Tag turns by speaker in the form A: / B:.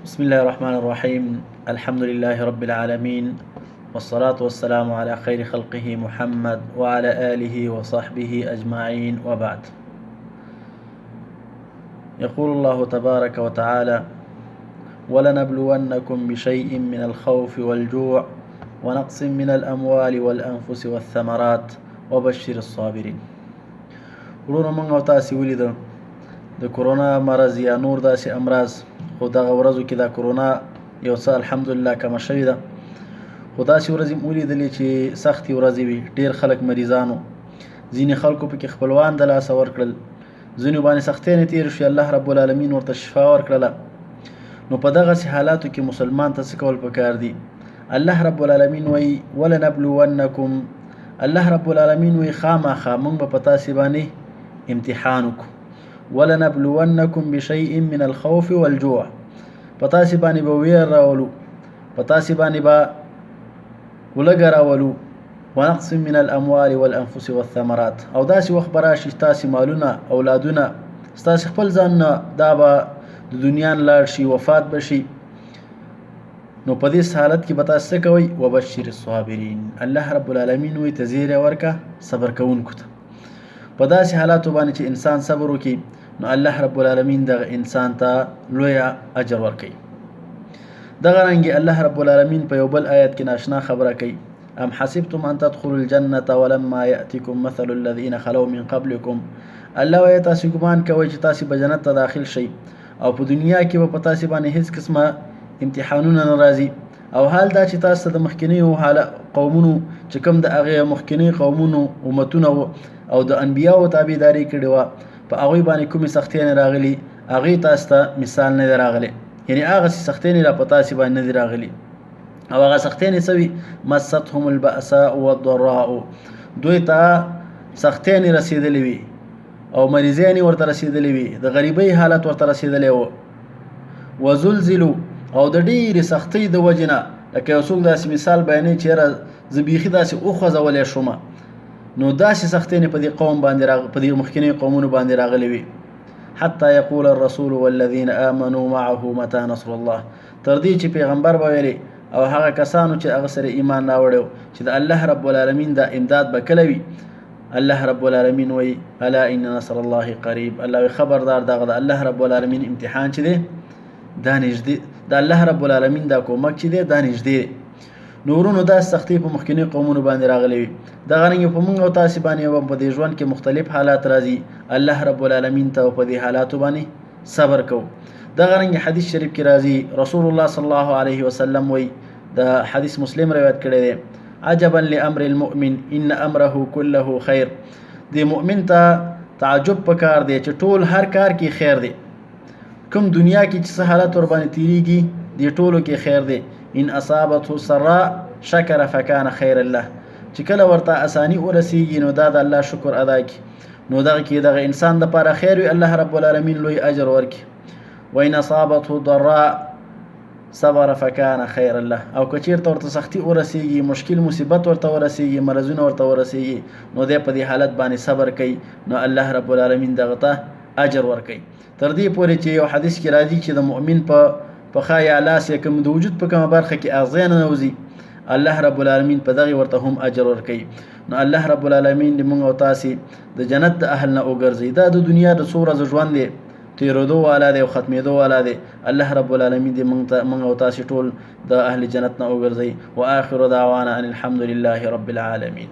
A: بسم الله الرحمن الرحيم. الحمد لله رب العالمين، والصلاة والسلام على خير خلقه محمد وعلى آله وصحبه أجمعين، وبعد. يقول الله تبارك وتعالى: ولنبلونكم بشيء من الخوف والجوع ونقص من الأموال والأنفس والثمرات وبشر الصابرين. ورونه موږ او تاسې ولیده د کرونا مرض یا نور داسې امراض، خو دغه ورځو کې دا کرونا یو څه الحمدلله کمه شوې ده، خو داسې ورځې مو ولیدلې چې سختې ورځې وي. ډېر خلک مریضانو، ځینې خلکو پکې خپلوان د لاسه ورکړل، ځینو باندې سختیانې تېرې شوې، الله رب العالمین ورته شفا ورکړله. نو په دغسې حالاتو کې مسلمان ته څه کول پکار دي؟ الله رب العالمین وایي: ولنبلونکم. الله رب العالمین وایي خامخا موږ به په تاسې باندې امتحان وکړو. ولنبلونکم بشیء من الخوف والجوع. په تاسې باندې به ویر راولو، په تاسې باندې به ولږه راولو. ونقص من الاموال والانفس والثمرات. او داسې وخت به راشي ستاسې مالونه، اولادونه، ستاسې خپل ځانونه دا به د دنیا نه لاړ شي، وفات به شي. نو په دې حالت کې به تاسو څه کوئ؟ وبشر الصابرین. الله رب العالمین وایي ته زیری ورکه صبر کوونکو ته. په داسې حالاتو باندې چې انسان صبر وکړي، نو الله رب العالمین دغه انسان ته لوی اجر ورکوي. دغه رنګې الله رب العالمین په یو بل آیت کې ناشنا خبره کوي: ام حسبتم ان تدخلوا الجنة ولما یأتکم مثل الذین خلوا من قبلکم. الله وایي تاسې ګمان کوئ چې تاسې به جنت ته داخل شئ، او په دنیا کې به په تاسې باندې هیڅ قسمه امتحانونه نه راځي. او حال دا چې تاسو د مخکینیو قومونو چې کوم د هغې مخکینی قومونو امتونه او د انبیاو تابعداري کړې وه، په هغوی باندې کومې سختیانې راغلي، هغې تاسو ته مثال نه دی راغلی. یعنې هغسې سختیانې را په تاسې باندې نه دي راغلي. او هغه سختیانې څه وي؟ مستهم البأساء والضراء. دوی ته سختیانې رسېدلې وي او مریضیانې ورته رسېدلې وي، د غریبۍ حالت ورته رسېدلی و. وزلزلو، او د ډېرې سختۍ د وجې نه، لکه یو څوک داسې مثال بیانوي چې یاره زه بیخي داسې وخوځولی شومه، نو داسې سختیانې په دې قوم باندې په دې مخکینیو قومونو باندې راغلي وي. حتی یقول الرسول والذین آمنوا معه متى نصر الله. تر دې چې پیغمبر به ویلي او هغه کسانو چې هغه سره ایمان راوړی چې د الله رب العالمین دا امداد به کله وي. الله رب العالمین وایي: الا ان نصر الله قریب. الله خبردار، دغه د الله رب العالمین امتحان چې دی دا نږدې، د الله رب العالمین دا کومک چې دی دا نږدې. نورونو دا سختۍ په مخکینی قومونو باندې راغلی وي. دغه رنګې په موږ او تاسې باندې هم په دې ژوند کې مختلف حالات راځي. الله رب العالمین ته په دې حالاتو باندې صبر کوو. دغه رنګې حدیث شریف کې راځي، رسول الله صلی الله علیه وسلم وایي، د حدیث مسلم روایت کړی دی: عجبا لامر المؤمن ان امره كله خیر. د مؤمن ته تعجب پکار دی چې ټول هر کار کې خیر دی. کوم دنیا کې چې څه حالت ور باندې تیریږي دې ټولو کې خیر دی. ان اصابته سراء شکر فکان خیر الله. چې کله ورته اسانی ورسیږي نو دا د الله شکر ادا کړي، نو دغه کې دغه انسان دپاره خیر وي، الله رب العالمین لوی اجر ورکړي. وان اصابته ضراء صبر فکان خیر الله. او که چېرته ورته سختي ورسیږي، مشکل مصیبت ورته ورسیږي، مرضونه ورته ورسیږي، نو دی په دې حالت باندې صبر کوي، نو الله رب العالمین دغه ته اجر ورکوي. تر دې پورې چې یو حدیث کې راځي چې د مؤمن په خوا یا لاس یا کوم د وجود په کومه برخه کې اغزی نه نوځي، الله رب العالمین په دغې ورته هم اجر ورکوي. نو الله رب العالمین دې موږ او تاسې د جنت د اهل نه وګرځي. دا د دنیا د څو ورځو ژوند دی، تیرېدو والا دی او ختمېدو والا دی. الله رب العالمین دې موږ او تاسې ټول د اهل جنت نه وګرځي. واخر دعوانا ان الحمد لله رب العالمین.